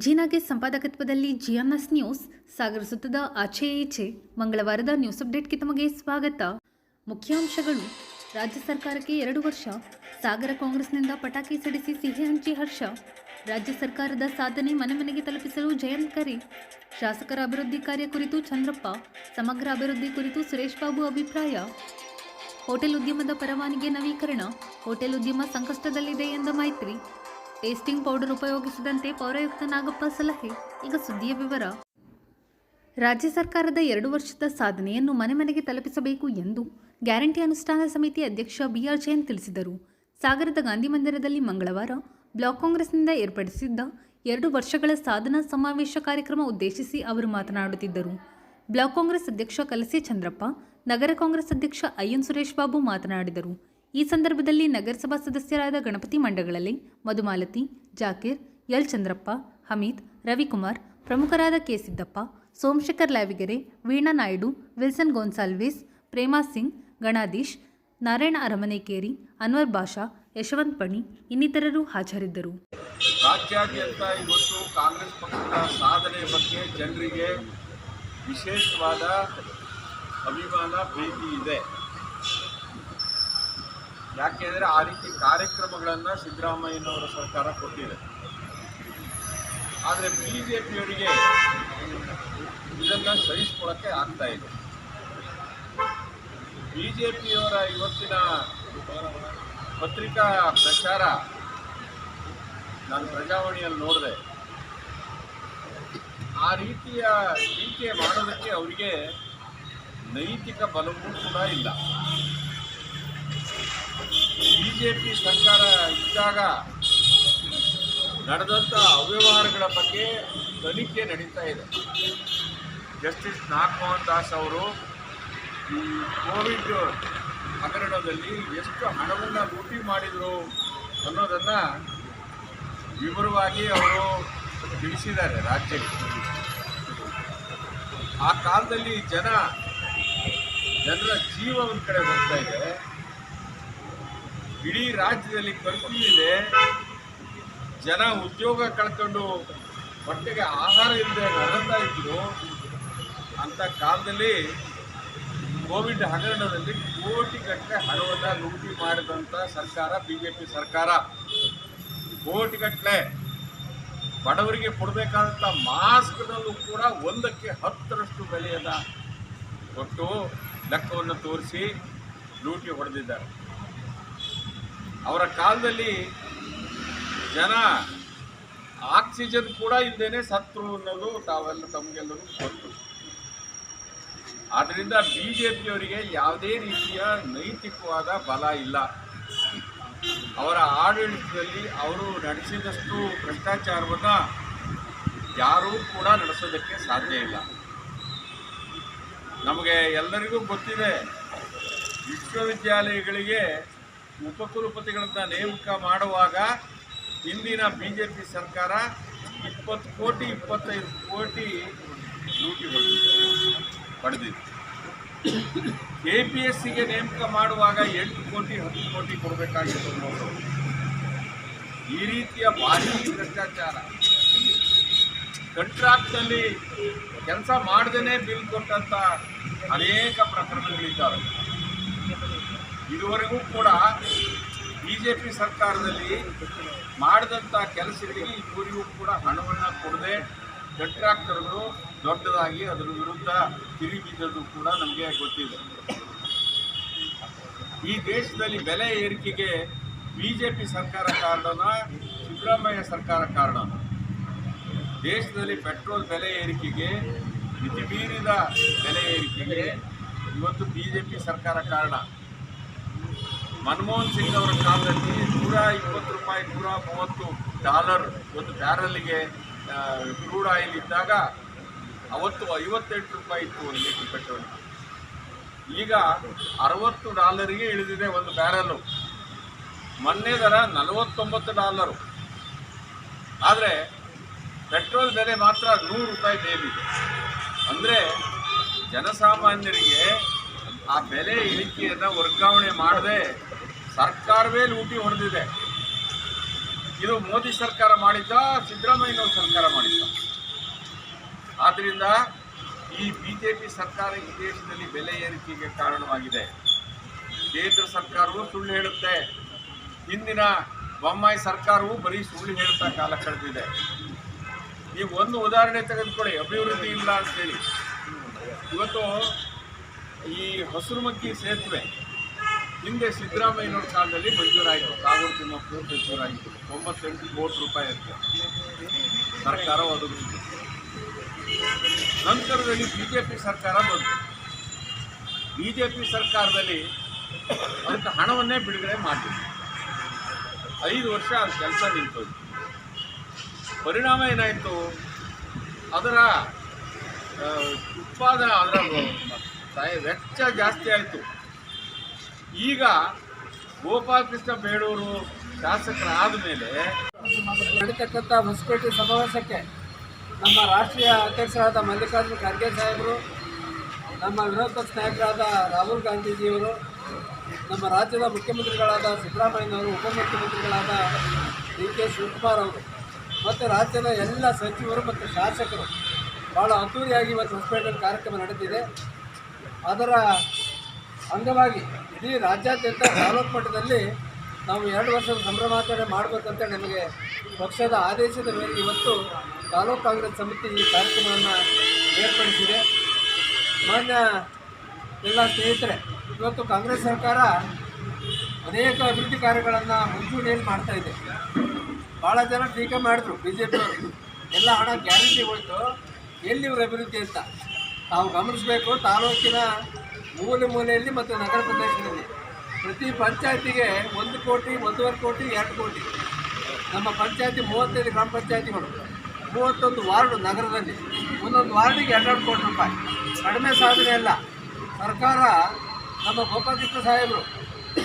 ಜೀನಾಗೆ ಸಂಪಾದಕತ್ವದಲ್ಲಿ ಜಿಎನ್ಎಸ್ news ಸಾಗರ ಸುತ್ತದ ಆಚೆ ಈಚೆ ಮಂಗಳವಾರದ news ಅಪ್ಡೇಟ್ಗೆ ತಮಗೆ ಸ್ವಾಗತ. ಮುಖ್ಯಾಂಶಗಳು. ರಾಜ್ಯ ಸರ್ಕಾರಕ್ಕೆ 2 ವರ್ಷ. ಸಾಗರ ಕಾಂಗ್ರೆಸ್ನಿಂದ ಪಟಾಕಿ ಸಿಡಿಸಿ ಸಿಹಿ ಹಂಚಿ ಹರ್ಷ. ರಾಜ್ಯ ಸರ್ಕಾರದ ಸಾಧನೆ ಮನೆ ಮನೆಗೆ ತಲುಪಿಸಲು ಜಯಂತ್ ಕರೆ. ಶಾಸಕರ ಅಭಿವೃದ್ಧಿ ಕಾರ್ಯ ಕುರಿತು ಚಂದ್ರಪ್ಪ. ಸಮಗ್ರ ಅಭಿವೃದ್ಧಿ ಕುರಿತು ಸುರೇಶ್ ಬಾಬು ಅಭಿಪ್ರಾಯ. ಹೋಟೆಲ್ ಉದ್ಯಮದ ಪರವಾನಗಿ ನವೀಕರಣ. ಹೋಟೆಲ್ ಉದ್ಯಮ ಸಂಕಷ್ಟದಲ್ಲಿದೆ ಎಂದ ಮೈತ್ರಿ. ಟೇಸ್ಟಿಂಗ್ ಪೌಡರ್ ಉಪಯೋಗಿಸದಂತೆ ಪೌರಾಯುಕ್ತ ನಾಗಪ್ಪ ಸಲಹೆ. ಈಗ ಸುದ್ದಿಯ ವಿವರ. ರಾಜ್ಯ ಸರ್ಕಾರದ 2 ವರ್ಷದ ಸಾಧನೆಯನ್ನು ಮನೆ ಮನೆಗೆ ತಲುಪಿಸಬೇಕು ಎಂದು ಗ್ಯಾರಂಟಿ ಅನುಷ್ಠಾನ ಸಮಿತಿ ಅಧ್ಯಕ್ಷ ಬಿಆರ್ ಜೈನ್ ತಿಳಿಸಿದರು. ಸಾಗರದ ಗಾಂಧಿ ಮಂದಿರದಲ್ಲಿ ಮಂಗಳವಾರ ಬ್ಲಾಕ್ ಕಾಂಗ್ರೆಸ್ನಿಂದ ಏರ್ಪಡಿಸಿದ್ದ 2 ವರ್ಷಗಳ ಸಾಧನಾ ಸಮಾವೇಶ ಕಾರ್ಯಕ್ರಮ ಉದ್ದೇಶಿಸಿ ಅವರು ಮಾತನಾಡುತ್ತಿದ್ದರು. ಬ್ಲಾಕ್ ಕಾಂಗ್ರೆಸ್ ಅಧ್ಯಕ್ಷ ಕಲಸೆ ಚಂದ್ರಪ್ಪ, ನಗರ ಕಾಂಗ್ರೆಸ್ ಅಧ್ಯಕ್ಷ ಐಎನ್ ಸುರೇಶ್ ಬಾಬು ಮಾತನಾಡಿದರು. ಈ ಸಂದರ್ಭದಲ್ಲಿ ನಗರಸಭಾ ಸದಸ್ಯರಾದ ಗಣಪತಿ ಮಂಡಗಳಲ್ಲಿ ಮಧುಮಾಲತಿ, ಜಾಕೀರ್, ಎಲ್ ಚಂದ್ರಪ್ಪ, ಹಮೀದ್, ರವಿಕುಮಾರ್, ಪ್ರಮುಖರಾದ ಕೆ ಸಿದ್ದಪ್ಪ, ಸೋಮಶೇಖರ್ ಲ್ಯಾವಿಗೆರೆ, ವೀಣಾ ನಾಯ್ಡು, ವಿಲ್ಸನ್ ಗೋನ್ಸಾಲ್ವಿಸ್, ಪ್ರೇಮಾ ಸಿಂಗ್, ಗಣಾಧೀಶ್, ನಾರಾಯಣ ಅರಮನೆಕೇರಿ, ಅನ್ವರ್ ಬಾಷಾ, ಯಶವಂತ್ ಪಣಿ ಇನ್ನಿತರರು ಹಾಜರಿದ್ದರು. ರಾಜ್ಯಾದ್ಯಂತ ಇವತ್ತು ಕಾಂಗ್ರೆಸ್ ಪಕ್ಷದ ಸಾಧನೆ ಬಗ್ಗೆ ಜನರಿಗೆ ವಿಶೇಷವಾದ ಅಭಿಮಾನ, ಪ್ರೀತಿ ಇದೆ. ಯಾಕೆಂದರೆ ಆ ರೀತಿ ಕಾರ್ಯಕ್ರಮಗಳನ್ನು ಸಿದ್ದರಾಮಯ್ಯನವರ ಸರ್ಕಾರ ಕೊಟ್ಟಿದೆ. ಆದರೆ BJPಯವರಿಗೆ ಇದನ್ನು ಸಹಿಸಿಕೊಳ್ಳೋಕ್ಕೆ ಆಗ್ತಾ ಇದೆ. BJPಯವರ ಇವತ್ತಿನ ಪತ್ರಿಕಾ ಪ್ರಚಾರ ನಾನು ಪ್ರಜಾವಾಣಿಯಲ್ಲಿ ನೋಡಿದೆ. ಆ ರೀತಿಯ ಟೀಕೆ ಮಾಡೋದಕ್ಕೆ ಅವರಿಗೆ ನೈತಿಕ ಬಲವೂ ಕೂಡ ಇಲ್ಲ. BJP ಸರ್ಕಾರ ಇದ್ದಾಗ ನಡೆದಂಥ ಅವ್ಯವಹಾರಗಳ ಬಗ್ಗೆ ತನಿಖೆ ನಡೀತಾ ಇದೆ. ಜಸ್ಟಿಸ್ ನಾಗಮೋಹನ್ ದಾಸ್ ಅವರು ಈ ಕೋವಿಡ್ ಹಗರಣದಲ್ಲಿ ಎಷ್ಟು ಹಣವನ್ನು ಲೂಟಿ ಮಾಡಿದರು ಅನ್ನೋದನ್ನು ವಿವರವಾಗಿ ಅವರು ತಿಳಿಸಿದ್ದಾರೆ ರಾಜ್ಯಕ್ಕೆ. ಆ ಕಾಲದಲ್ಲಿ ಜನರ ಜೀವ ಒಂದು ಕಡೆ ಹೋಗ್ತಾ ಇದೆ. ಇಡೀ ರಾಜ್ಯದಲ್ಲಿ ಕರ್ಫ್ಯೂ ಇದೆ. ಜನ ಉದ್ಯೋಗ ಕಳ್ಕೊಂಡು ಹೊಟ್ಟೆಗೆ ಆಹಾರ ಇಲ್ಲದೆ ನರಳ್ತಾ ಇದ್ರು. ಅಂಥ ಕಾಲದಲ್ಲಿ ಕೋವಿಡ್ ಹಗರಣದಲ್ಲಿ ಕೋಟಿಗಟ್ಟಲೆ ಹಣವನ್ನು ಲೂಟಿ ಮಾಡಿದಂಥ ಸರ್ಕಾರ BJP ಸರ್ಕಾರ. ಕೋಟಿಗಟ್ಟಲೆ ಬಡವರಿಗೆ ಕೊಡಬೇಕಾದಂಥ ಮಾಸ್ಕ್ನಲ್ಲೂ ಕೂಡ 1ಕ್ಕೆ 10ರಷ್ಟು ಬೆಲೆಯನ್ನು ಕೊಟ್ಟು ಲೆಕ್ಕವನ್ನು ತೋರಿಸಿ ಲೂಟಿ ಹೊಡೆದಿದ್ದಾರೆ. ಅವರ ಕಾಲದಲ್ಲಿ ಜನ ಆಕ್ಸಿಜನ್ ಕೂಡ ಇಲ್ಲದೇನೆ ಸತ್ರು ಅನ್ನೋದು ತಮಗೆಲ್ಲರೂ ಗೊತ್ತು. ಆದ್ದರಿಂದ BJPಯವರಿಗೆ ಯಾವುದೇ ರೀತಿಯ ನೈತಿಕವಾದ ಬಲ ಇಲ್ಲ. ಅವರ ಆಡಳಿತದಲ್ಲಿ ಅವರು ನಡೆಸಿದಷ್ಟು ಭ್ರಷ್ಟಾಚಾರವನ್ನು ಯಾರೂ ಕೂಡ ನಡೆಸೋದಕ್ಕೆ ಸಾಧ್ಯ ಇಲ್ಲ. ನಮಗೆ ಎಲ್ಲರಿಗೂ ಗೊತ್ತಿದೆ, ವಿಶ್ವವಿದ್ಯಾಲಯಗಳಿಗೆ ಉಪಕುಲಪತಿಗಳನ್ನು ನೇಮಕ ಮಾಡುವಾಗ ಹಿಂದಿನ BJP ಸರ್ಕಾರ 20 ಕೋಟಿ 25 ಕೋಟಿ ಲೂಟಿ ಪಡೆದಿದೆ. KPSCಗೆ ನೇಮಕ ಮಾಡುವಾಗ 8 ಕೋಟಿ 10 ಕೋಟಿ ಕೊಡಬೇಕಾಗಿತ್ತು ನೋಡು. ಈ ರೀತಿಯ ಭಾರೀ ಭ್ರಷ್ಟಾಚಾರ. ಕಾಂಟ್ರಾಕ್ಟ್ನಲ್ಲಿ ಕೆಲಸ ಮಾಡದೇ ಬಿಲ್ ಕೊಟ್ಟಂಥ ಅನೇಕ ಪ್ರಕರಣಗಳಿದ್ದಾವೆ. ಇದುವರೆಗೂ ಕೂಡ BJP ಸರ್ಕಾರದಲ್ಲಿ ಮಾಡಿದಂಥ ಕೆಲಸಗಳಿಗೆ ಇವರಿಗೂ ಕೂಡ ಹಣವನ್ನು ಕೊಡದೆ ಕಾಂಟ್ರಾಕ್ಟರ್ಗಳು ದೊಡ್ಡದಾಗಿ ಅದರ ವಿರುದ್ಧ ತಿರುಗಿದ್ದು ಕೂಡ ನಮಗೆ ಗೊತ್ತಿದೆ. ಈ ದೇಶದಲ್ಲಿ ಬೆಲೆ ಏರಿಕೆಗೆ BJP ಸರ್ಕಾರ ಕಾರಣನ, ಸಿದ್ದರಾಮಯ್ಯ ಸರ್ಕಾರ ಕಾರಣನ? ದೇಶದಲ್ಲಿ ಪೆಟ್ರೋಲ್ ಬೆಲೆ ಏರಿಕೆಗೆ, ಮಿತಿಮೀರಿದ ಬೆಲೆ ಏರಿಕೆಗೆ ಇವತ್ತು BJP ಸರ್ಕಾರ ಕಾರಣ. ಮನಮೋಹನ್ ಸಿಂಗ್ ಅವರ ಕಾಲದಲ್ಲಿ $120 $130 ಒಂದು ಬ್ಯಾರಲ್ಗೆ ಕ್ರೂಡ್ ಆಯಿಲ್ ಇದ್ದಾಗ ಅವತ್ತು $58 ಇತ್ತು ಒಂದು ಲೀಟರ್ ಪೆಟ್ರೋಲ್. ಈಗ $60ಗೆ ಇಳಿದಿದೆ ಒಂದು ಬ್ಯಾರಲ್ಲು. ಮೊನ್ನೆ ದರ $49. ಆದರೆ ಪೆಟ್ರೋಲ್ ಬೆಲೆ ಮಾತ್ರ $100 ಮೇಲಿದೆ. ಅಂದರೆ ಜನಸಾಮಾನ್ಯರಿಗೆ ಆ ಬೆಲೆ ಇಳಿಕೆಯನ್ನು ವರ್ಗಾವಣೆ ಮಾಡದೆ ಸರ್ಕಾರವೇ ಲೂಟಿ ಹೊಡೆದಿದೆ. ಇದು ಮೋದಿ ಸರ್ಕಾರ ಮಾಡಿದ್ದ, ಸಿದ್ದರಾಮಯ್ಯನವ್ರ ಸರ್ಕಾರ ಮಾಡಿದ್ದ. ಆದ್ದರಿಂದ ಈ BJP ಸರ್ಕಾರ ಈ ದೇಶದಲ್ಲಿ ಬೆಲೆ ಏರಿಕೆಗೆ ಕಾರಣವಾಗಿದೆ. ಕೇಂದ್ರ ಸರ್ಕಾರವೂ ಸುಳ್ಳು ಹೇಳುತ್ತೆ, ಹಿಂದಿನ ಬೊಮ್ಮಾಯಿ ಸರ್ಕಾರವೂ ಬರೀ ಸುಳ್ಳು ಹೇಳ್ತಾ ಕಾಲ ಕಳೆದಿದೆ. ಈಗ ಒಂದು ಉದಾಹರಣೆ ತೆಗೆದುಕೊಳ್ಳಿ, ಅಭಿವೃದ್ಧಿ ಇಲ್ಲ ಅಂತೇಳಿ. ಇವತ್ತು ಈ ಹಸಿರುಮಕ್ಕಿ ಸೇತುವೆ ಹಿಂದೆ ಸಿದ್ದರಾಮಯ್ಯನವ್ರ ಕಾಲದಲ್ಲಿ ಮಂಜೂರಾಯಿತು, ಕಾಗೂರು ತಿಮ್ಮಪ್ಪನವ್ರು ಮಂಜೂರಾಗಿತ್ತು. 98 ಕೋಟಿ ರೂಪಾಯಿ ಇರುತ್ತೆ ಸರ್ಕಾರ ಒದಗಿಸಿತು. ನಂತರದಲ್ಲಿ BJP ಸರ್ಕಾರ ಬಂತು. BJP ಸರ್ಕಾರದಲ್ಲಿ ಅದಕ್ಕೆ ಹಣವನ್ನೇ ಬಿಡುಗಡೆ ಮಾಡಿದ್ರು. 5 ವರ್ಷ ಅದು ಕೆಲಸ ನಿಂತೋಯ್ತು. ಪರಿಣಾಮ ಏನಾಯಿತು? ಅದರ ಉತ್ಪಾದನೆ, ಅದರ ವೆಚ್ಚ ಜಾಸ್ತಿ ಆಯಿತು. ಈಗ ಗೋಪಾಲಕೃಷ್ಣ ಬೇಳೂರು ಶಾಸಕರಾದ ಮೇಲೆ ನಡೀತಕ್ಕಂಥ ಹೊಸಪೇಟೆ ಸಮಾವೇಶಕ್ಕೆ ನಮ್ಮ ರಾಷ್ಟ್ರೀಯ ಅಧ್ಯಕ್ಷರಾದ ಮಲ್ಲಿಕಾರ್ಜುನ ಖರ್ಗೆ ಸಾಹೇಬರು, ನಮ್ಮ ವಿರೋಧ ಪಕ್ಷ ನಾಯಕರಾದ ರಾಹುಲ್ ಗಾಂಧೀಜಿಯವರು, ನಮ್ಮ ರಾಜ್ಯದ ಮುಖ್ಯಮಂತ್ರಿಗಳಾದ ಸಿದ್ದರಾಮಯ್ಯನವರು, ಉಪಮುಖ್ಯಮಂತ್ರಿಗಳಾದ DK ಶಿವಕುಮಾರ್ ಅವರು ಮತ್ತು ರಾಜ್ಯದ ಎಲ್ಲ ಸಚಿವರು ಮತ್ತು ಶಾಸಕರು ಭಾಳ ಅದ್ದೂರಿಯಾಗಿ ಇವತ್ತು ಹೊಸಪೇಟೆಯಲ್ಲಿ ಕಾರ್ಯಕ್ರಮ ನಡೆದಿದೆ. ಅದರ ಅಂಗವಾಗಿ ಇಡೀ ರಾಜ್ಯಾದ್ಯಂತ ತಾಲೂಕು ಮಟ್ಟದಲ್ಲಿ ನಾವು 2 ವರ್ಷದ ಸಂಭ್ರಮಾಚರಣೆ ಮಾಡಬೇಕಂತ ನಮಗೆ ಪಕ್ಷದ ಆದೇಶದ ಮೇರೆಗೆ ಇವತ್ತು ತಾಲೂಕು ಕಾಂಗ್ರೆಸ್ ಸಮಿತಿ ಈ ಕಾರ್ಯಕ್ರಮವನ್ನು ಏರ್ಪಡಿಸಿದೆ. ಮಾನ್ಯ ಎಲ್ಲ ಸ್ನೇಹಿತರೆ, ಇವತ್ತು ಕಾಂಗ್ರೆಸ್ ಸರ್ಕಾರ ಅನೇಕ ಅಭಿವೃದ್ಧಿ ಕಾರ್ಯಗಳನ್ನು ಮುಂಚೂಣಿಯಲ್ಲಿ ಮಾಡ್ತಾಯಿದೆ. ಭಾಳ ಜನ ಟೀಕೆ ಮಾಡಿದ್ರು BJP ಅವರು, ಎಲ್ಲ ಹಣ ಗ್ಯಾರಂಟಿ ಹೋಯಿತು, ಎಲ್ಲಿ ಇವರು ಅಭಿವೃದ್ಧಿ ಅಂತ. ನಾವು ಗಮನಿಸಬೇಕು, ತಾಲೂಕಿನ ಮೂಲೆ ಮೂಲೆಯಲ್ಲಿ ಮತ್ತು ನಗರ ಪ್ರದೇಶದಲ್ಲಿ ಪ್ರತಿ ಪಂಚಾಯತಿಗೆ 1 ಕೋಟಿ, 1.5 ಕೋಟಿ, 2 ಕೋಟಿ. ನಮ್ಮ ಪಂಚಾಯತಿ 35 ಗ್ರಾಮ ಪಂಚಾಯತಿಗಳು, 31 ವಾರ್ಡು ನಗರದಲ್ಲಿ, ಒಂದೊಂದು ವಾರ್ಡಿಗೆ 2 ಕೋಟಿ ರೂಪಾಯಿ. ಕಡಿಮೆ ಸಾಧನೆ ಅಲ್ಲ. ಸರ್ಕಾರ, ನಮ್ಮ ಗೋಪಾಲಕೃಷ್ಣ ಸಾಹೇಬರು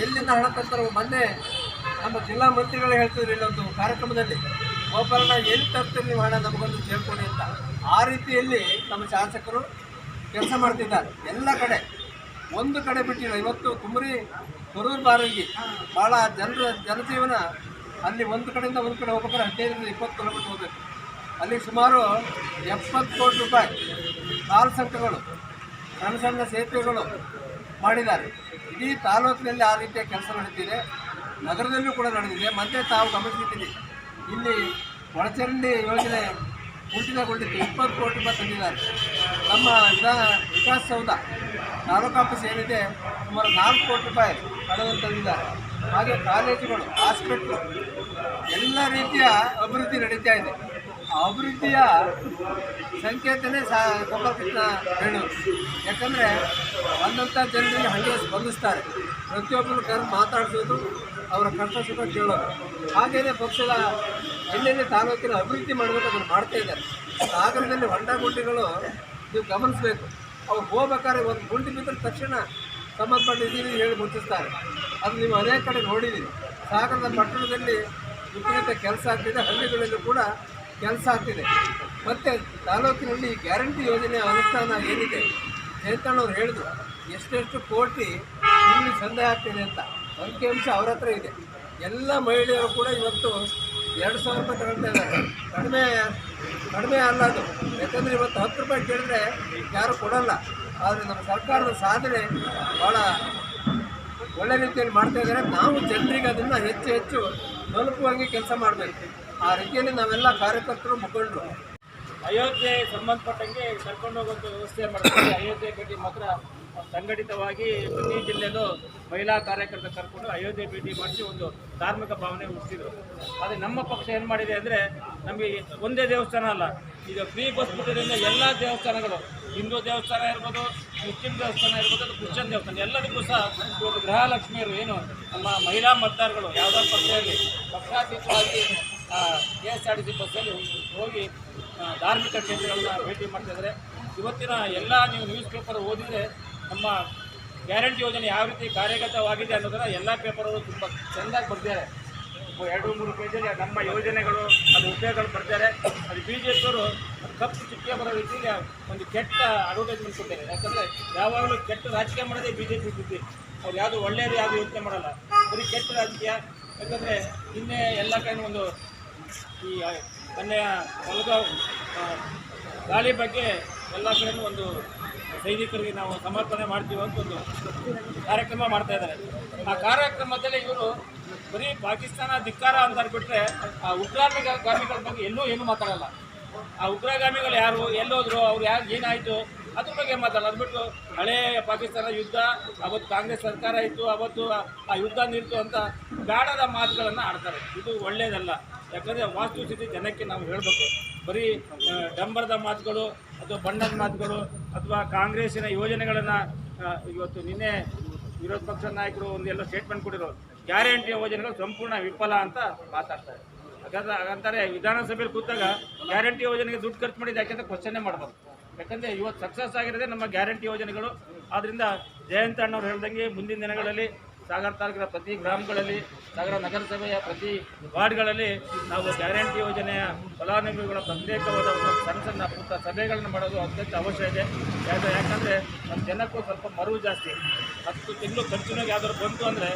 ಎಲ್ಲಿಂದ ಹಣ ತರ್ತಾರೆ? ಮೊನ್ನೆ ನಮ್ಮ ಜಿಲ್ಲಾ ಮಂತ್ರಿಗಳು ಹೇಳ್ತಿದ್ರು ಇಲ್ಲೊಂದು ಕಾರ್ಯಕ್ರಮದಲ್ಲಿ, ಗೋಪಾಲನ ಎಲ್ಲಿ ತರ್ತೀರಿ ನೀವು ಹಣ, ನಮಗೊಂದು ಕೇಳ್ಕೊಡಿ ಅಂತ. ಆ ರೀತಿಯಲ್ಲಿ ನಮ್ಮ ಶಾಸಕರು ಕೆಲಸ ಮಾಡ್ತಿದ್ದಾರೆ ಎಲ್ಲ ಕಡೆ. ಒಂದು ಕಡೆ ಬಿಟ್ಟಿಲ್ಲ. ಇವತ್ತು ಕುಮರಿ ಕೊರೂರು ಬಾರಿಗೆ ಭಾಳ ಜನಜೀವನ ಅಲ್ಲಿ ಒಂದು ಕಡೆಯಿಂದ ಒಂದು ಕಡೆ ಹೋಗ್ಬೇಕಾದ್ರೆ 15ರಿಂದ 20 ಕಿಲೋಮೀಟರ್ ಹೋಗಬೇಕು. ಅಲ್ಲಿ ಸುಮಾರು 70 ಕೋಟಿ ರೂಪಾಯಿ ಕಾಲ್ ಸಂಖ್ಯೆಗಳು, ಸಣ್ಣ ಸಣ್ಣ ಸೇತುವೆಗಳು ಮಾಡಿದ್ದಾರೆ. ಇಡೀ ತಾಲೂಕಿನಲ್ಲಿ ಆ ರೀತಿಯ ಕೆಲಸ ನಡೆದಿದೆ. ನಗರದಲ್ಲೂ ಕೂಡ ನಡೆದಿದೆ. ಮತ್ತೆ ತಾವು ಗಮನಿಸಿದ್ದೀರಿ, ಇಲ್ಲಿ ಒಳಚರಂಡಿ ಯೋಜನೆ ಪೂರ್ತಿಗೊಂಡಿತ್ತು. 20 ಕೋಟಿ ರೂಪಾಯಿ ತಂದಿದ್ದಾರೆ. ನಮ್ಮ ವಿಕಾಸಸೌಧ ತಾಲೂಕು ಆಫೀಸ್ ಏನಿದೆ ಸುಮಾರು 4 ಕೋಟಿ ರೂಪಾಯಿ ಹಣವನ್ನು ತಂದಿದ್ದಾರೆ. ಹಾಗೆ ಕಾಲೇಜುಗಳು, ಹಾಸ್ಪಿಟ್ಲು, ಎಲ್ಲ ರೀತಿಯ ಅಭಿವೃದ್ಧಿ ನಡೀತಾ ಇದೆ. ಆ ಅಭಿವೃದ್ಧಿಯ ಸಂಕೇತನೇ ಗೋಪಾಲಕೃಷ್ಣ ಬೇಳೂರು. ಯಾಕಂದರೆ ಬಂದಂಥ ಜನರಿಗೆ ಹಾಗೆ ಸ್ಪಂದಿಸ್ತಾರೆ. ಪ್ರತಿಯೊಬ್ಬರು ಕರೆದು ಮಾತಾಡಿಸೋದು, ಅವರ ಕಷ್ಟ ಸುಖ ಕೇಳೋದು. ಹಾಗೆಯೇ ಪಕ್ಷದ ಎಲ್ಲೆಲ್ಲಿ ತಾಲೂಕಿನ ಅಭಿವೃದ್ಧಿ ಮಾಡಬೇಕು ಅದನ್ನು ಮಾಡ್ತಾ ಇದ್ದಾರೆ. ಸಾಗರದಲ್ಲಿ ಹೊಂಡ ಗುಂಡಿಗಳು ನೀವು ಗಮನಿಸಬೇಕು. ಅವ್ರು ಹೋಗ್ಬೇಕಾದ್ರೆ ಒಂದು ಗುಂಡಿ ಬಿದ್ದರೆ ತಕ್ಷಣ ಸಂಬಂಧಪಟ್ಟಿದ್ದೀವಿ ಹೇಳಿ ಮುಟ್ಟಿಸ್ತಾರೆ. ಅದು ನೀವು ಅನೇಕ ಕಡೆ ನೋಡಿದ್ದೀರಿ. ಸಾಗರದ ಪಟ್ಟಣದಲ್ಲಿ ವಿಪರೀತ ಕೆಲಸ ಆಗ್ತಿದೆ, ಹಳ್ಳಿಗಳಲ್ಲಿ ಕೂಡ ಕೆಲಸ ಆಗ್ತಿದೆ. ಮತ್ತು ತಾಲೂಕಿನಲ್ಲಿ ಗ್ಯಾರಂಟಿ ಯೋಜನೆ ಅನುಷ್ಠಾನ ಏನಿದೆ, ಜಯಂತಣ್ಣವ್ರು ಹೇಳಿದ್ರು ಎಷ್ಟೆಷ್ಟು ಕೋಟಿ ಇಲ್ಲಿ ಸಂದಾಯ ಆಗ್ತಿದೆ ಅಂತ. ಅಂಕಿಅಂಶ ಅವ್ರ ಹತ್ರ ಇದೆ. ಎಲ್ಲ ಮಹಿಳೆಯರು ಕೂಡ ಇವತ್ತು 2,000 ರೂಪಾಯಿ ತಗೊಳ್ತಾ ಇದ್ದಾರೆ. ಕಡಿಮೆ ಅಲ್ಲ ಅದು. ಯಾಕಂದರೆ ಇವತ್ತು 10 ರೂಪಾಯಿ ಕೇಳಿದ್ರೆ ಯಾರು ಕೊಡೋಲ್ಲ. ಆದರೆ ನಮ್ಮ ಸರ್ಕಾರದ ಸಾಧನೆ ಭಾಳ ಒಳ್ಳೆ ರೀತಿಯಲ್ಲಿ ಮಾಡ್ತಾ ಇದ್ದಾರೆ. ನಾವು ಜನರಿಗೆ ಅದನ್ನು ಹೆಚ್ಚು ತಲುಪುವಂಗೆ ಕೆಲಸ ಮಾಡಬೇಕು. ಆ ರೀತಿಯಲ್ಲಿ ನಾವೆಲ್ಲ ಕಾರ್ಯಕರ್ತರು, ಮುಖಂಡರು ಅಯೋಧ್ಯೆ ಸಂಬಂಧಪಟ್ಟಂಗೆ ಕರ್ಕೊಂಡು ಹೋಗುವಂಥ ವ್ಯವಸ್ಥೆ ಮಾಡ್ತಾರೆ. ಅಯೋಧ್ಯೆ ಭೇಟಿ ಮಾತ್ರ ಸಂಘಟಿತವಾಗಿ ಪ್ರತಿ ಜಿಲ್ಲೆಯಲ್ಲೂ ಮಹಿಳಾ ಕಾರ್ಯಕರ್ತ ಕರ್ಕೊಂಡು ಅಯೋಧ್ಯೆ ಭೇಟಿ ಮಾಡಿಸಿ ಒಂದು ಧಾರ್ಮಿಕ ಭಾವನೆ ಹುಟ್ಟಿಸಿದ್ರು. ಆದರೆ ನಮ್ಮ ಪಕ್ಷ ಏನು ಮಾಡಿದೆ ಅಂದರೆ, ನಮಗೆ ಒಂದೇ ದೇವಸ್ಥಾನ ಅಲ್ಲ, ಈಗ ಫ್ರೀ ಬಸ್ ಬಿಟ್ಟಿದ್ದರಿಂದ ಎಲ್ಲ ದೇವಸ್ಥಾನಗಳು, ಹಿಂದೂ ದೇವಸ್ಥಾನ ಇರ್ಬೋದು, ಮುಸ್ಲಿಂ ದೇವಸ್ಥಾನ ಇರ್ಬೋದು, ಅದು ಕ್ರಿಶ್ಚಿಯನ್ ದೇವಸ್ಥಾನ, ಎಲ್ಲದಕ್ಕೂ ಸಹ ಇವತ್ತು ಗೃಹಲಕ್ಷ್ಮಿಯರು ಏನು ನಮ್ಮ ಮಹಿಳಾ ಮತದಾರಗಳು ಯಾವುದಾದ್ರು ಪಕ್ಷದಲ್ಲಿ ಪಕ್ಷಾತೀತವಾಗಿ KSRTC ಬಸ್ಸಲ್ಲಿ ಹೋಗಿ ಧಾರ್ಮಿಕ ಕ್ಷೇತ್ರಗಳನ್ನ ಭೇಟಿ ಮಾಡ್ತಾಯಿದ್ದಾರೆ. ಇವತ್ತಿನ ಎಲ್ಲ ನೀವು ನ್ಯೂಸ್ ಪೇಪರ್ ಓದಿದರೆ ನಮ್ಮ ಗ್ಯಾರಂಟಿ ಯೋಜನೆ ಯಾವ ರೀತಿ ಕಾರ್ಯಗತವಾಗಿದೆ ಅನ್ನೋದನ್ನು ಎಲ್ಲ ಪೇಪರವರು ತುಂಬ ಚೆಂದಾಗಿ ಬರ್ತಿದ್ದಾರೆ. 2-3 ಪೇಜಲ್ಲಿ ನಮ್ಮ ಯೋಜನೆಗಳು, ಅದು ಉಪಯೋಗಗಳು ಬರ್ತಾರೆ. ಅದು BJPಯವರು ಕಪ್ಪು ಚುಕ್ಕೆ ಬರೋ ರೀತಿಯಲ್ಲಿ ಒಂದು ಕೆಟ್ಟ ಅಡ್ವರ್ಟೈಸ್ಮೆಂಟ್ ಕೊಟ್ಟಿದ್ದಾರೆ. ಯಾಕಂದರೆ ಯಾವಾಗಲೂ ಕೆಟ್ಟ ರಾಜಕೀಯ ಮಾಡೋದೇ BJP ಬುದ್ಧಿ. ಅವ್ರು ಯಾವುದು ಒಳ್ಳೆಯದು ಯಾವುದು ಯೋಚನೆ ಮಾಡಲ್ಲ, ಬರೀ ಕೆಟ್ಟ ರಾಜಕೀಯ, ಯಾಕಂದರೆ ನಿನ್ನೆ ಎಲ್ಲ ಕಡೆ ಒಂದು ಈ ಮೊನ್ನೆಯ ಗಾಳಿ ಬಗ್ಗೆ ಎಲ್ಲ ಕಡೆಯೂ ಒಂದು ಸೈನಿಕರಿಗೆ ನಾವು ಸಮರ್ಪಣೆ ಮಾಡ್ತೀವಿ ಅಂತ ಒಂದು ಕಾರ್ಯಕ್ರಮ ಮಾಡ್ತಾ ಇದ್ದಾರೆ. ಆ ಕಾರ್ಯಕ್ರಮದಲ್ಲಿ ಇವರು ಬರೀ ಪಾಕಿಸ್ತಾನ ಧಿಕ್ಕಾರ ಅಂತ ಬಿಟ್ಟರೆ ಆ ಉಗ್ರಗಾಮಿಗಳ ಬಗ್ಗೆ ಎಲ್ಲೂ ಏನೂ ಮಾತಾಡಲ್ಲ. ಆ ಉಗ್ರಗಾಮಿಗಳು ಯಾರು, ಎಲ್ಲೋದ್ರು, ಅವ್ರು ಯಾರು, ಏನಾಯಿತು ಅದ್ರ ಬಗ್ಗೆ ಮಾತಾಡಲ್ಲ. ಅದು ಬಿಟ್ಟು ಹಳೇ ಪಾಕಿಸ್ತಾನ ಯುದ್ಧ, ಅವತ್ತು ಕಾಂಗ್ರೆಸ್ ಸರ್ಕಾರ ಇತ್ತು, ಅವತ್ತು ಆ ಯುದ್ಧ ನಿಲ್ತು ಅಂತ ಬೇಡದ ಮಾತುಗಳನ್ನು ಆಡ್ತಾರೆ. ಇದು ಒಳ್ಳೆಯದಲ್ಲ. ಯಾಕಂದರೆ ವಾಸ್ತುಸ್ಥಿತಿ ಜನಕ್ಕೆ ನಾವು ಹೇಳಬೇಕು. ಬರೀ ಡಂಬರದ ಮಾತುಗಳು ಅಥವಾ ಬಣ್ಣದ ಮಾತುಗಳು ಅಥವಾ ಕಾಂಗ್ರೆಸ್ಸಿನ ಯೋಜನೆಗಳನ್ನು ಇವತ್ತು ನಿನ್ನೆ ವಿರೋಧ ಪಕ್ಷದ ನಾಯಕರು ಒಂದೆಲ್ಲ ಸ್ಟೇಟ್ಮೆಂಟ್ ಕೊಟ್ಟಿರೋರು, ಗ್ಯಾರಂಟಿ ಯೋಜನೆಗಳು ಸಂಪೂರ್ಣ ವಿಫಲ ಅಂತ ಮಾತಾಡ್ತಾರೆ. ಹಾಗಂತಾರೆ ವಿಧಾನಸಭೆಯಲ್ಲಿ ಕೂತಾಗ ಗ್ಯಾರಂಟಿ ಯೋಜನೆಗೆ ದುಡ್ಡು ಖರ್ಚು ಮಾಡಿದ್ದು ಯಾಕೆಂದರೆ ಕ್ವಶನ್ನೇ ಮಾಡ್ಬೋದು. ಯಾಕಂದರೆ ಇವತ್ತು ಸಕ್ಸಸ್ ಆಗಿರೋದೇ ನಮ್ಮ ಗ್ಯಾರಂಟಿ ಯೋಜನೆಗಳು. ಆದ್ದರಿಂದ ಜಯಂತ ಅಣ್ಣವ್ರು ಹೇಳ್ದಂಗೆ ಮುಂದಿನ ದಿನಗಳಲ್ಲಿ ಸಾಗರ ತಾಲೂಕಿನ ಪ್ರತಿ ಗ್ರಾಮಗಳಲ್ಲಿ, ಸಾಗರ ನಗರಸಭೆಯ ಪ್ರತಿ ವಾರ್ಡ್ಗಳಲ್ಲಿ ನಾವು ಗ್ಯಾರಂಟಿ ಯೋಜನೆಯ ಫಲಾನುಭವಿಗಳ ಪ್ರತ್ಯೇಕವಾದ ಒಂದು ಸಣ್ಣ ಪುಟ್ಟ ಸಭೆಗಳನ್ನು ಮಾಡೋದು ಅತ್ಯಂತ ಅವಶ್ಯ ಇದೆ. ಯಾಕಂದರೆ ನಮ್ಮ ಜನಕ್ಕೂ ಸ್ವಲ್ಪ ಮರುವು ಜಾಸ್ತಿ. 10 ತಿಂಗಳು ಖರ್ಚಿನಾಗ ಯಾವ್ದಾದ್ರು ಬಂತು ಅಂದರೆ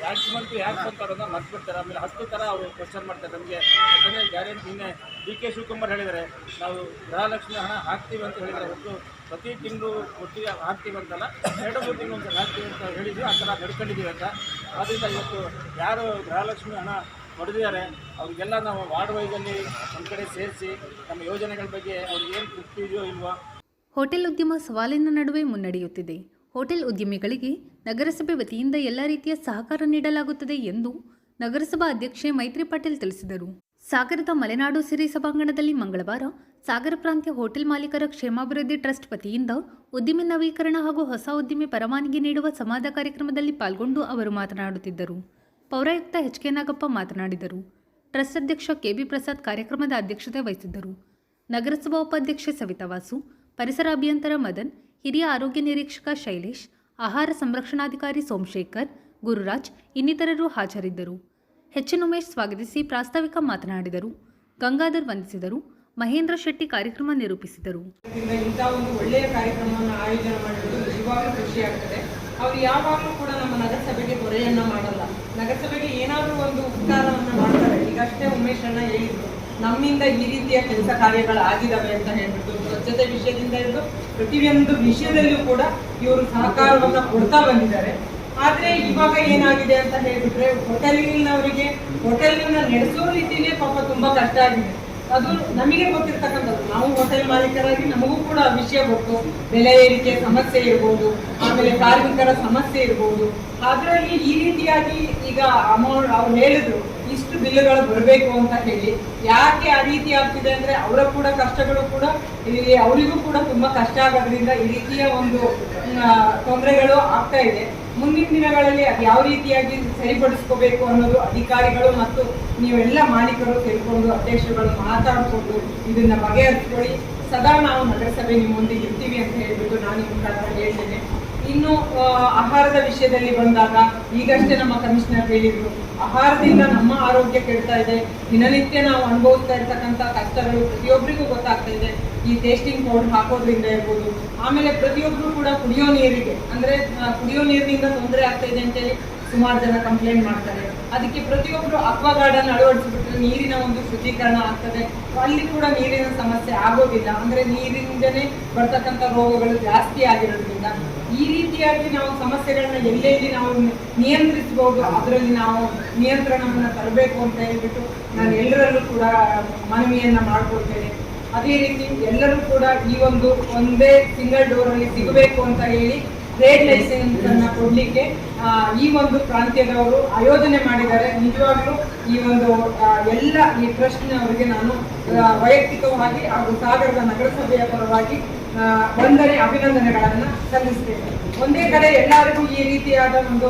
ಯಾಕೆ ಬಂತು ಅನ್ನೋದನ್ನ ಮರ್ತ್ಬಿಡ್ತಾರೆ. ಆಮೇಲೆ 10 ಥರ ಅವರು ಕ್ವಶನ್ ಮಾಡ್ತಾರೆ ನಮಗೆ. ಯಾಕಂದರೆ ಗ್ಯಾರಂಟಿ ನಿನ್ನೆ DK ಶಿವಕುಮಾರ್ ಹೇಳಿದ್ದಾರೆ, ನಾವು ಗೃಹಲಕ್ಷ್ಮಿ ಹಣ ಹಾಕ್ತೀವಿ ಅಂತ ಹೇಳಿದರೆ, ಹೊತ್ತು ಪ್ರತಿ ತಿಂಗಳು ಒಟ್ಟಿಗೆ ಹಾಕ್ತೀವಿ ಅಂತಲ್ಲ, 2-3 ತಿಂಗಳು ಒಂದು ಹಾಕ್ತೀವಿ ಅಂತ ಹೇಳಿದ್ವಿ. ಆ ಥರ ನಡ್ಕೊಂಡಿದ್ದೀವಿ ಅಂತ. ಆದ್ದರಿಂದ ಇವತ್ತು ಯಾರು ಗೃಹಲಕ್ಷ್ಮಿ ಹಣ ಹೊಡೆದಿದ್ದಾರೆ ಅವರಿಗೆಲ್ಲ ನಾವು ವಾರ್ಡ್ ವೈಸಲ್ಲಿ ಒಂದು ಕಡೆ ಸೇರಿಸಿ ನಮ್ಮ ಯೋಜನೆಗಳ ಬಗ್ಗೆ ಅವ್ರಿಗೆ ಏನು ತೃಪ್ತಿ ಇದೆಯೋ ಇಲ್ವೋ. ಹೋಟೆಲ್ ಉದ್ಯಮ ಸವಾಲಿನ ನಡುವೆ ಮುನ್ನಡೆಯುತ್ತಿದೆ. ಹೋಟೆಲ್ ಉದ್ಯಮಿಗಳಿಗೆ ನಗರಸಭೆ ವತಿಯಿಂದ ಎಲ್ಲ ರೀತಿಯ ಸಹಕಾರ ನೀಡಲಾಗುತ್ತದೆ ಎಂದು ನಗರಸಭಾ ಅಧ್ಯಕ್ಷೆ ಮೈತ್ರಿ ಪಾಟೀಲ್ ತಿಳಿಸಿದರು. ಸಾಗರದ ಮಲೆನಾಡು ಸಿರಿ ಸಭಾಂಗಣದಲ್ಲಿ ಮಂಗಳವಾರ ಸಾಗರ ಪ್ರಾಂತ್ಯ ಹೋಟೆಲ್ ಮಾಲೀಕರ ಕ್ಷೇಮಾಭಿವೃದ್ಧಿ ಟ್ರಸ್ಟ್ ವತಿಯಿಂದ ಉದ್ದಿಮೆ ನವೀಕರಣ ಹಾಗೂ ಹೊಸ ಉದ್ದಿಮೆ ಪರವಾನಗಿ ನೀಡುವ ಸಂವಾದ ಕಾರ್ಯಕ್ರಮದಲ್ಲಿ ಪಾಲ್ಗೊಂಡು ಅವರು ಮಾತನಾಡುತ್ತಿದ್ದರು. ಪೌರಾಯುಕ್ತ HK ನಾಗಪ್ಪ ಮಾತನಾಡಿದರು. ಟ್ರಸ್ಟ್ ಅಧ್ಯಕ್ಷ KB ಪ್ರಸಾದ್ ಕಾರ್ಯಕ್ರಮದ ಅಧ್ಯಕ್ಷತೆ ವಹಿಸಿದ್ದರು. ನಗರಸಭಾ ಉಪಾಧ್ಯಕ್ಷೆ ಸವಿತಾ ವಾಸು, ಪರಿಸರ ಅಭಿಯಂತರ ಮದನ್, ಹಿರಿಯ ಆರೋಗ್ಯ ನಿರೀಕ್ಷಕ ಶೈಲೇಶ್, ಆಹಾರ ಸಂರಕ್ಷಣಾಧಿಕಾರಿ ಸೋಮಶೇಖರ್, ಗುರುರಾಜ್ ಇನ್ನಿತರರು ಹಾಜರಿದ್ದರು. ಉಮೇಶ್ ಸ್ವಾಗತಿಸಿ ಪ್ರಾಸ್ತಾವಿಕ ಮಾತನಾಡಿದರು. ಗಂಗಾಧರ್ ವಂದಿಸಿದರು. ಮಹೇಂದ್ರ ಶೆಟ್ಟಿ ಕಾರ್ಯಕ್ರಮ ನಿರೂಪಿಸಿದರು. ಇಂಥ ಒಂದು ಒಳ್ಳೆಯ ಕಾರ್ಯಕ್ರಮವನ್ನು ಆಯೋಜನೆ ಮಾಡಿರೋದು ನಿಜವಾಗ್ಲೂ ಖುಷಿಯಾಗ್ತದೆ. ಅವರು ಯಾವಾಗಲೂ ಕೂಡ ನಮ್ಮ ನಗರಸಭೆಗೆ ಹೊರೆಯನ್ನ ಮಾಡಲ್ಲ. ನಗರಸಭೆಗೆ ಏನಾದರೂ ಒಂದು ಉಪಕಾರವನ್ನು ಮಾಡ್ತಾರೆ. ಈಗಷ್ಟೇ ಉಮೇಶ್ ಅಣ್ಣ ಹೇಳಿದ್ರು, ನಮ್ಮಿಂದ ಈ ರೀತಿಯ ಕೆಲಸ ಕಾರ್ಯಗಳು ಆಗಿದಾವೆ ಅಂತ ಹೇಳ್ಬಿಟ್ಟು, ಸ್ವಚ್ಛತೆ ವಿಷಯದಿಂದ ಹಿಡಿದು ಪ್ರತಿಯೊಂದು ವಿಷಯದಲ್ಲೂ ಕೂಡ ಇವರು ಸಹಕಾರವನ್ನು ಕೊಡ್ತಾ ಬಂದಿದ್ದಾರೆ. ಆದ್ರೆ ಇವಾಗ ಏನಾಗಿದೆ ಅಂತ ಹೇಳ್ಬಿಟ್ರೆ, ಹೋಟೆಲಿನವರಿಗೆ ಹೋಟೆಲ್ನ ನಡೆಸೋ ರೀತಿನೇ ಪಾಪ ತುಂಬಾ ಕಷ್ಟ ಆಗಿದೆ. ಅದು ನಮಗೆ ಗೊತ್ತಿರ್ತಕ್ಕಂಥದ್ದು. ನಾವು ಹೋಟೆಲ್ ಮಾಲೀಕರಾಗಿ ನಮಗೂ ಕೂಡ ವಿಷಯ ಗೊತ್ತು. ಬೆಲೆ ಏರಿಕೆ ಸಮಸ್ಯೆ ಇರ್ಬೋದು, ಆಮೇಲೆ ಕಾರ್ಮಿಕರ ಸಮಸ್ಯೆ ಇರ್ಬೋದು. ಅದರಲ್ಲಿ ಈ ರೀತಿಯಾಗಿ ಈಗ ಅಮೌಂಟ್ ಅವ್ರು ಹೇಳಿದ್ರು ಇಷ್ಟು ಬಿಲ್luಗಳು ಬರಬೇಕು ಅಂತ ಹೇಳಿ. ಯಾಕೆ ಆ ರೀತಿ ಆಗ್ತಿದೆ ಅಂದ್ರೆ ಅವರ ಕೂಡ ಕಷ್ಟಗಳು ಕೂಡ ಇಲ್ಲಿ ಅವರಿಗೂ ಕೂಡ ತುಂಬಾ ಕಷ್ಟ ಆಗೋದ್ರಿಂದ ಈ ರೀತಿಯ ಒಂದು ತೊಂದರೆಗಳು ಆಗ್ತಾ ಇದೆ. ಮುಂದಿನ ದಿನಗಳಲ್ಲಿ ಅದು ಯಾವ ರೀತಿಯಾಗಿ ಸರಿಪಡಿಸ್ಕೋಬೇಕು ಅನ್ನೋದು ಅಧಿಕಾರಿಗಳು ಮತ್ತು ನೀವೆಲ್ಲ ಮಾಲೀಕರು ಸೇರಿಕೊಂಡು ಅಧ್ಯಕ್ಷರುಗಳು ಮಾತಾಡಿಕೊಂಡು ಇದನ್ನ ಬಗೆಹರಿಸ್ಕೊಳ್ಳಿ. ಸದಾ ನಾವು ನಗರಸಭೆ ನಿಮ್ಮೊಂದಿಗೆ ಇರ್ತೀವಿ ಅಂತ ಹೇಳ್ಬಿಟ್ಟು ನಾನು ನಿಮ್ಮ ಮುಖಾಂತರ ಹೇಳ್ತೇನೆ. ಇನ್ನು ಆಹಾರದ ವಿಷಯದಲ್ಲಿ ಬಂದಾಗ ಈಗಷ್ಟೇ ನಮ್ಮ ಕಮಿಷನರ್ ಹೇಳಿದ್ರು, ಆಹಾರದಿಂದ ನಮ್ಮ ಆರೋಗ್ಯ ಕೆಡ್ತಾ ಇದೆ. ದಿನನಿತ್ಯ ನಾವು ಅನುಭವಿಸ್ತಾ ಇರ್ತಕ್ಕಂಥ ಕಷ್ಟಗಳು ಪ್ರತಿಯೊಬ್ಬರಿಗೂ ಗೊತ್ತಾಗ್ತಾ ಇದೆ. ಈ ಟೇಸ್ಟಿಂಗ್ ಪೌಡರ್ ಹಾಕೋದ್ರಿಂದ ಇರ್ಬೋದು, ಆಮೇಲೆ ಪ್ರತಿಯೊಬ್ಬರು ಕೂಡ ಕುಡಿಯೋ ನೀರಿಗೆ ಅಂದ್ರೆ ಕುಡಿಯೋ ನೀರಿನಿಂದ ತೊಂದರೆ ಆಗ್ತಾ ಇದೆ ಅಂತೇಳಿ ಸುಮಾರು ಜನ ಕಂಪ್ಲೇಂಟ್ ಮಾಡ್ತಾರೆ. ಅದಕ್ಕೆ ಪ್ರತಿಯೊಬ್ಬರು ಅಕ್ವಾ ಗಾರ್ಡನ್ ಅಳವಡಿಸಿಬಿಟ್ರೆ ನೀರಿನ ಒಂದು ಶುದ್ಧೀಕರಣ ಆಗ್ತದೆ. ಅಲ್ಲಿ ಕೂಡ ನೀರಿನ ಸಮಸ್ಯೆ ಆಗೋದಿಲ್ಲ. ಅಂದ್ರೆ ನೀರಿನಿಂದಲೇ ಬರ್ತಕ್ಕಂಥ ರೋಗಗಳು ಜಾಸ್ತಿ ಆಗಿರೋದ್ರಿಂದ ಈ ರೀತಿಯಾಗಿ ನಾವು ಸಮಸ್ಯೆಗಳನ್ನ ಎಲ್ಲೆಲ್ಲಿ ನಾವು ನಿಯಂತ್ರಿಸಬಹುದು ಅದರಲ್ಲಿ ನಾವು ನಿಯಂತ್ರಣವನ್ನು ತರಬೇಕು ಅಂತ ಹೇಳ್ಬಿಟ್ಟು ನಾನು ಎಲ್ಲರಲ್ಲೂ ಕೂಡ ಮನವಿಯನ್ನ ಮಾಡ್ಕೊಳ್ತೇನೆ. ಅದೇ ರೀತಿ ಎಲ್ಲರೂ ಕೂಡ ಈ ಒಂದೇ ಸಿಂಗಲ್ ಡೋರ್ ಅಲ್ಲಿ ಸಿಗಬೇಕು ಅಂತ ಹೇಳಿ ಟ್ರೇಡ್ ಲೈಸೆನ್ಸ್ ಅನ್ನ ಕೊಡ್ಲಿಕ್ಕೆ ಈ ಒಂದು ಪ್ರಾಂತ್ಯದವರು ಆಯೋಜನೆ ಮಾಡಿದ್ದಾರೆ. ನಿಜವಾಗ್ಲೂ ಈ ಒಂದು ಎಲ್ಲ ಈ ಟ್ರಸ್ಟ್ನವರಿಗೆ ನಾನು ವೈಯಕ್ತಿಕವಾಗಿ ಹಾಗೂ ಸಾಗರದ ನಗರಸಭೆಯ ಪರವಾಗಿ ಅಭಿನಂದನೆಗಳನ್ನ ಸಲ್ಲಿಸ್ತೇನೆ. ಒಂದೇ ಕಡೆ ಎಲ್ಲರಿಗೂ ಈ ರೀತಿಯಾದ ಒಂದು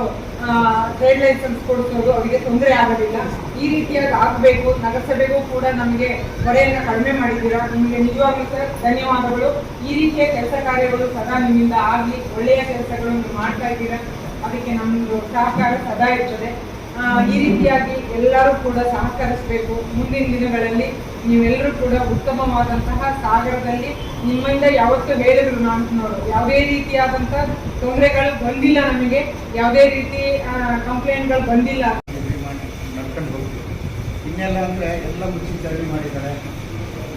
ಟ್ರೇಡ್ ಲೈಸೆನ್ಸ್ ಕೊಡಿಸೋದು ಅವರಿಗೆ ತೊಂದರೆ ಆಗೋದಿಲ್ಲ. ಈ ರೀತಿಯಾಗಿ ಆಗಬೇಕು. ನಗರಸಭೆಗೂ ಕೂಡ ನಮಗೆ ಹೊರೆಯನ್ನು ಕಡಿಮೆ ಮಾಡಿದ್ದೀರಾ. ನಿಮಗೆ ನಿಜವಾಗ್ಲೂ ಸರ್ ಧನ್ಯವಾದಗಳು. ಈ ರೀತಿಯ ಕೆಲಸ ಕಾರ್ಯಗಳು ಸದಾ ನಿಮ್ಮಿಂದ ಆಗಲಿ. ಒಳ್ಳೆಯ ಕೆಲಸಗಳನ್ನು ಮಾಡ್ತಾ ಇದ್ದೀರಾ, ಅದಕ್ಕೆ ನಮ್ಮದು ಸಹಕಾರ ಸದಾ ಇರ್ತದೆ. ಈ ರೀತಿಯಾಗಿ ಎಲ್ಲರೂ ಕೂಡ ಸಹಕರಿಸಬೇಕು. ಮುಂದಿನ ದಿನಗಳಲ್ಲಿ ನೀವೆಲ್ಲರೂ ಕೂಡ ಉತ್ತಮವಾದಂತಹ ಸಾಗರದಲ್ಲಿ ನಿಮ್ಮಿಂದ ಯಾವತ್ತೂ ಹೇಳಿದ್ರು ನೋಡು ಯಾವುದೇ ರೀತಿಯಾದಂಥ ತೊಂದರೆಗಳು ಬಂದಿಲ್ಲ, ನಮಗೆ ಯಾವುದೇ ರೀತಿ ಕಂಪ್ಲೇಂಟ್ಗಳು ಬಂದಿಲ್ಲ. ಕಟ್ಕೊಂಡು ಹೋಗ್ತೀವಿ. ಇನ್ನೆಲ್ಲ ಅಂದರೆ ಎಲ್ಲ ಮುಚ್ಚಿ ಚರಂಡಿ ಮಾಡಿದ್ದಾರೆ,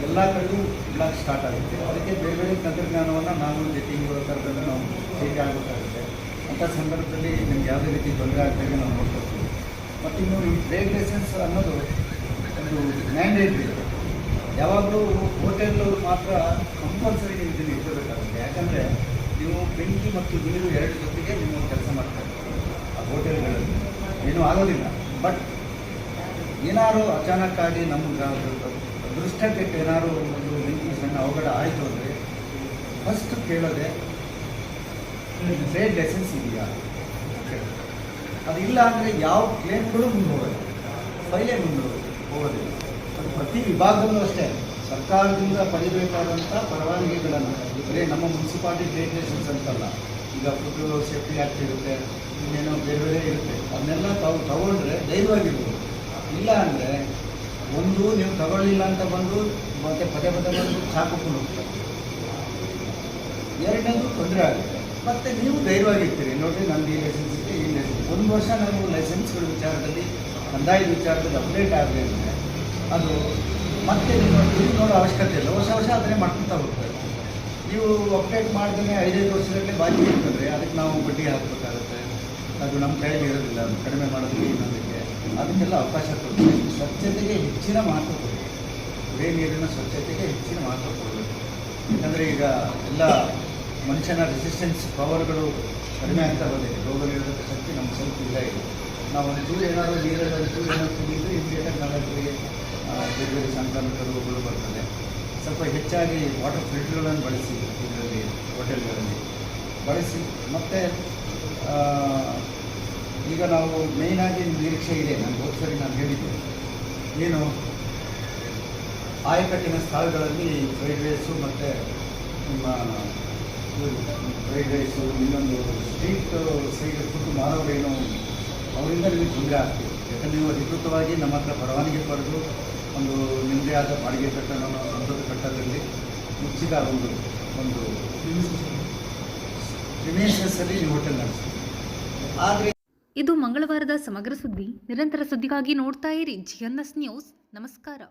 ಎಲ್ಲ ಕಡೆಗೂ ಬ್ಲಾಕ್ ಸ್ಟಾರ್ಟ್ ಆಗುತ್ತೆ. ಅದಕ್ಕೆ ಬೇರೆ ಬೇರೆ ತಂತ್ರಜ್ಞಾನವನ್ನು ನಾವು ಜೆಟ್ಟಿಂಗ್ ಥರದಲ್ಲಿ ನಾವು ಚೇಂಜ್ ಆಗಬೇಕಾಗುತ್ತೆ. ಅಂಥ ಸಂದರ್ಭದಲ್ಲಿ ನಿಮ್ಗೆ ಯಾವುದೇ ರೀತಿ ತೊಂದರೆ ಆಗ್ತಾಗೆ ನಾವು ನೋಡ್ಕೊಳ್ತೀವಿ. ಮತ್ತು ಇನ್ನು ಈ ಟ್ರೇಡ್ ಲೈಸೆನ್ಸ್ ಅನ್ನೋದು ಒಂದು ಮ್ಯಾಂಡೇಟ್ರಿ ಇದೆ. ಯಾವಾಗಲೂ ಹೋಟೆಲ್ನವರು ಮಾತ್ರ ಕಂಪಲ್ಸರಿ ನೀವು ಇದನ್ನು ಇಟ್ಕೋಬೇಕಾಗುತ್ತೆ. ಯಾಕಂದರೆ ನೀವು ಬೆಂಕಿ ಮತ್ತು ನೀರು ಎರಡು ಜೊತೆಗೆ ನೀವು ಕೆಲಸ ಮಾಡ್ತಾ ಇರ್ತೀವಿ ಆ ಹೋಟೆಲ್ಗಳಲ್ಲಿ, ಏನೂ ಆಗೋದಿಲ್ಲ. ಬಟ್ ಏನಾದ್ರು ಅಚಾನಕ್ಕಾಗಿ ನಮ್ಗೆ ಅದೃಷ್ಟಕ್ಕೆ ಏನಾದ್ರು ಒಂದು ಬೆಂಕಿ ಸಣ್ಣ ಅವಘಡ ಆಯಿತು ಅಂದರೆ ಫಸ್ಟ್ ಕೇಳೋದೆ ಟ್ರೇಡ್ ಲೈಸೆನ್ಸ್ ಇದೆಯಾ. ಅದಿಲ್ಲ ಅಂದರೆ ಯಾವ ಕ್ಲೇಮ್ಗಳು ಮುಂದೆ ಹೋಗೋದು, ಫೈಲೇ ಮುಂದೆ ಹೋಗೋದಿಲ್ಲ. ಅದು ಪ್ರತಿ ವಿಭಾಗದಲ್ಲೂ ಅಷ್ಟೇ ಸರ್ಕಾರದಿಂದ ಪಡಿಬೇಕಾದಂಥ ಪರವಾನಗಿಗಳನ್ನು, ಬರೀ ನಮ್ಮ ಮುನ್ಸಿಪಾಲಿಟಿ ಟ್ರೇಡ್ ಲೈಸೆನ್ಸ್ ಅಂತಲ್ಲ, ಈಗ ಫುಡ್ ಸೇಫ್ಟಿ ಆ್ಯಕ್ಟ್ ಇರುತ್ತೆ, ಇನ್ನೇನೋ ಬೇರೆ ಬೇರೆ ಇರುತ್ತೆ, ಅದನ್ನೆಲ್ಲ ತಾವು ತಗೊಂಡ್ರೆ ಧೈರ್ಯವಾಗಿರ್ಬೋದು. ಇಲ್ಲ ಅಂದರೆ ಒಂದು ನೀವು ತಗೊಳ್ಳಿಲ್ಲ ಅಂತ ಬಂದು ಮತ್ತೆ ಪದೇ ಪದೇ ಬಂದು ಚಾಕೊಂಡು ಹೋಗ್ತಾರೆ. ಎರಡನೇದು ತೊಂದರೆ ಆಗುತ್ತೆ. ಮತ್ತು ನೀವು ಧೈರ್ಯವಾಗಿರ್ತೀರಿ, ನೋಡಿರಿ ನಂದು ಈ ಲೈಸೆನ್ಸ್ ಇದೆ, ಈ ಲೈಸೆನ್ಸ್ 1 ವರ್ಷ ನಾವು ಲೈಸೆನ್ಸ್ಗಳ ವಿಚಾರದಲ್ಲಿ ಕಂದಾಯದ ವಿಚಾರದಲ್ಲಿ ಅಪ್ಡೇಟ್ ಆಗಲಿ ಅಂದರೆ ಅದು ಮತ್ತೆ ನೀವು ನೋಡೋ ಅವಶ್ಯಕತೆ ಇಲ್ಲ. ವರ್ಷ ವರ್ಷ ಅದನ್ನೇ ಮಾಡ್ಕೊತಾ ಹೋಗ್ತಾರೆ. ನೀವು ಅಪ್ಡೇಟ್ ಮಾಡ್ದೇ 5-5 ವರ್ಷದಲ್ಲೇ ಬಾಕಿ ಇರ್ತಂದರೆ ಅದಕ್ಕೆ ನಾವು ಬಡ್ಡಿ ಹಾಕಬೇಕಾಗುತ್ತೆ. ಅದು ನಮ್ಮ ಕೈಯಲ್ಲಿ ಇರೋದಿಲ್ಲ, ಕಡಿಮೆ ಮಾಡೋದಕ್ಕೆ ಇನ್ನೊಂದಕ್ಕೆ ಅದಕ್ಕೆಲ್ಲ ಅವಕಾಶ ಕೊಡ್ತೀವಿ. ಸ್ವಚ್ಛತೆಗೆ ಹೆಚ್ಚಿನ ಮಹತ್ವ ಕೊಡಬೇಕು. ಕುಡಿಯ ನೀರಿನ ಸ್ವಚ್ಛತೆಗೆ ಹೆಚ್ಚಿನ ಮಹತ್ವ ಕೊಡಬೇಕು. ಯಾಕಂದರೆ ಈಗ ಎಲ್ಲ ಮನುಷ್ಯನ ರೆಸಿಸ್ಟೆನ್ಸ್ ಪವರ್ಗಳು ಕಡಿಮೆ ಆಗ್ತಾ ಬಂದಿದೆ. ರೋಗ ನಿರೋಧಕ ಶಕ್ತಿ ನಮ್ಮ ಸ್ವಲ್ಪ ಇಲ್ಲ ಇದೆ. ನಾವು ಒಂಚೂರು ಏನಾದರೂ ನೀರಲ್ಲಿ ಒಂಚೂರು ಏನಾದ್ರು ಕುಡಿದ್ರೆ ಇಮಿಡಿಯೇಟಾಗಿ ನಾಲ್ಕರಿಗೆ ಬೇರೆ ಬೇರೆ ಸಾಂಕ್ರಾಮಿಕ ರೋಗಗಳು ಬರ್ತದೆ. ಸ್ವಲ್ಪ ಹೆಚ್ಚಾಗಿ ವಾಟರ್ ಫಿಲ್ಟರ್ಗಳನ್ನು ಬಳಸಿ ಇದರಲ್ಲಿ ಹೋಟೆಲ್ಗಳಲ್ಲಿ ಬಳಸಿ. ಮತ್ತು ಈಗ ನಾವು ಮೇಯ್ನಾಗಿ ನಿರೀಕ್ಷೆ ಇದೆ, ನನಗೆ ಹೋದ್ಸರಿ ನಾನು ಹೇಳಿದ್ದೆ, ಏನು ಆಯಕಟ್ಟಿನ ಸ್ಥಳಗಳಲ್ಲಿ ಫ್ರೈಡ್ ರೈಸು ಮತ್ತು ನಿಮ್ಮ ಫ್ರೈಡ್ ರೈಸು ಇನ್ನೊಂದು ಸ್ಟ್ರೀಟ್ ಸೈಡ್ ಫುಡ್ ಮಾರೋರೇನು ಅವರಿಂದ ನಿಮಗೆ ತೊಂದರೆ ಆಗ್ತದೆ. ಯಾಕಂದರೆ ನೀವು ಅಧಿಕೃತವಾಗಿ ನಮ್ಮ ಹತ್ರ ಪರವಾನಗಿ ಪಡೆದು ಒಂದು ನಿಮ್ಮದೇ ಆದ ಬಾಡಿಗೆ ಕಟ್ಟಡವನ್ನು ಸ್ವಂತದ ಕಟ್ಟಡದಲ್ಲಿ ಮುಚ್ಚಿದ ಒಂದು ಪ್ರಿಮಿಯಸ್ಸಲ್ಲಿ ನೀವು ಹೋಟೆಲ್ ನಡೆಸ್ತೀವಿ. ಆದರೆ ಇದು ಮಂಗಳವಾರದ ಸಮಗ್ರ ಸುದ್ದಿ. ನಿರಂತರ ಸುದ್ದಿಗಾಗಿ ನೋಡ್ತಾ ಇರಿ GNS ನ್ಯೂಸ್. ನಮಸ್ಕಾರ.